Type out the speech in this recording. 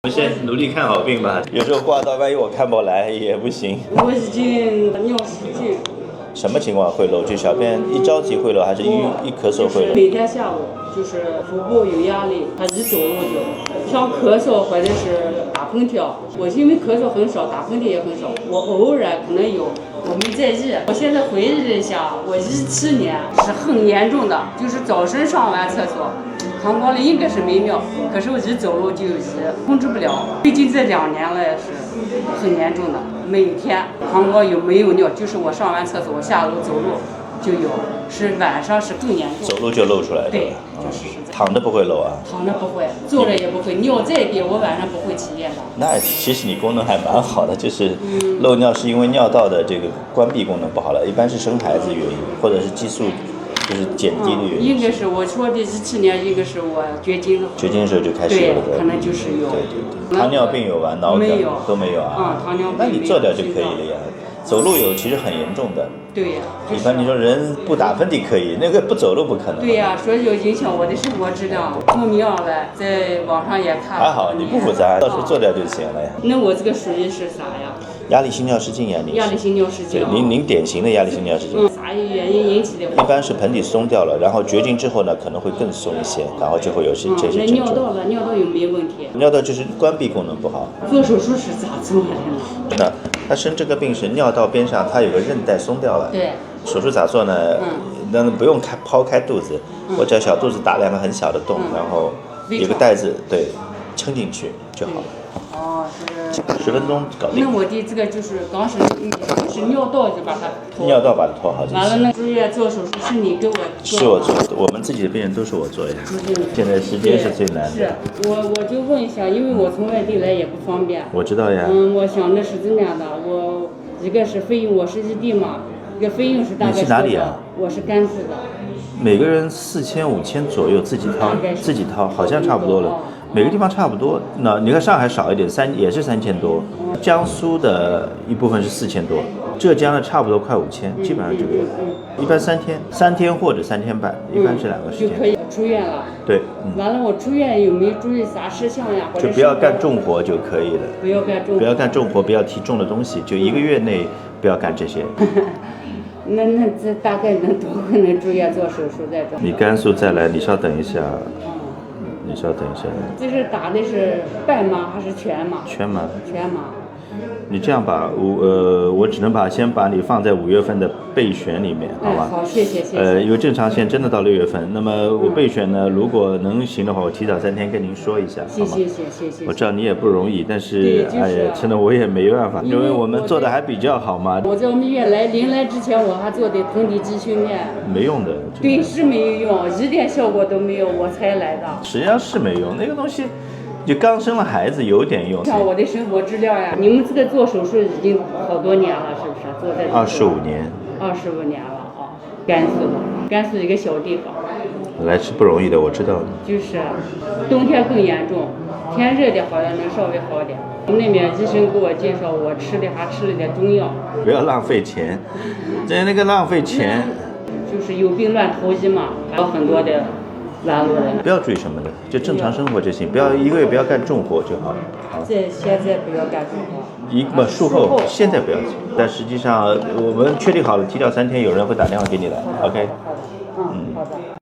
我们先努力看好病吧，有时候挂到万一我看不来也不行。我已经尿失禁。什么情况会漏？就小便一着急会漏，还是一咳嗽会漏？每天下午就是腹部有压力，他一走路就像咳嗽或者是打喷嚏。我因为咳嗽很少，打喷嚏也很少，我偶尔可能有，我没在意。我现在回忆一下，我17年是很严重的，就是早晨上完厕所。膀胱里应该是没尿，可是我一走路就有控制不了。最近这2年了是很严重的，每天膀胱有没有尿，就是我上完厕所，我下楼走路就有，是晚上是更严重。走路就漏出来的。对，就是躺着不会漏啊。躺着不会，坐着也不会，尿再憋我晚上不会起夜的。那其实你功能还蛮好的，就是漏尿是因为尿道的这个关闭功能不好了，一般是生孩子原因，或者是激素。就是减低的原因。应该是我说的17年，应该是我绝经的时候就开始有了。对，可能就是有。对。糖尿病有吧？脑梗都没有啊。糖尿病。那你做掉就可以了呀。走路有其实很严重的。对呀。一般你说人不打喷嚏可以，那个不走路不可能。对呀，所以就影响我的生活质量。报名了，在网上也看。还好，你不复杂，到时候做掉就行了呀。那我这个属于是啥呀？压力心尿失禁呀，压力心尿失禁。对，您典型的压力心尿失禁。啥原因引起的？一般是盆底松掉了，然后绝经之后呢，可能会更松一些，然后就会有这些症状。尿道了，尿道有没有问题？尿道就是关闭功能不好。做手术是咋做的呢？那他生这个病是尿道边上它有个韧带松掉了。对。手术咋做呢？那不用剖开肚子，我只要小肚子打2个很小的洞，然后有个带子，对，撑进去就好了。哦，是。10分钟搞定。那我的这个就是刚是尿道就把它脱。尿道把它脱好就行。完了呢，住院做手术是你给我做。是我做的，我们自己的病人都是我做呀。现在时间是最难的。是，我就问一下，因为我从外地来也不方便。我知道呀。我想的是这样的，我一个是费用，我是异地嘛，一个费用是大概。你是哪里啊？我是甘肃的。每个人4000、5000左右，自己掏，好像差不多了。每个地方差不多，那你看上海少一点，也是3000多，江苏的一部分是4000多，浙江的差不多快5000，基本上这个，一般3天或者3天半，一般是2个时间。就可以出院了。对。完了，我出院有没有注意啥事项呀？就不要干重活就可以了。不要干重活，不要提重的东西，就1个月内不要干这些。那这大概多会能住院做手术再做？你甘肃再来，你稍等一下。你稍等一下。这是打的是半麻还是全麻？全麻。全麻。你这样吧，我只能先把你放在5月份的备选里面，好吧？好，谢谢。因为正常线真的到6月份，那么我备选呢，如果能行的话，我提早3天跟您说一下，好吗？谢谢。我知道你也不容易，但是哎呀，真的我也没办法，因为我们做的还比较好嘛。我在我们医院临来之前，我还做的盆底肌训练。没用的。对，是没有用，一点效果都没有，我才来的。实际上是没用，那个东西。就刚生了孩子有点用。像我的生活质量呀，你们这个做手术已经好多年了，是不是？做在25年。25年了啊，甘肃一个小地方。来是不容易的，我知道。就是冬天更严重，天热的好像能稍微好点。我们那边医生给我介绍，我还吃了点中药。不要浪费钱，那个浪费钱。就是有病乱投医嘛，还有很多的。不要注意什么的，就正常生活就行，不要1个月不要干重活就好了。现在不要干重活。术后现在不要紧，但实际上我们确定好了，提早3天有人会打电话给你的。OK。好的。好的。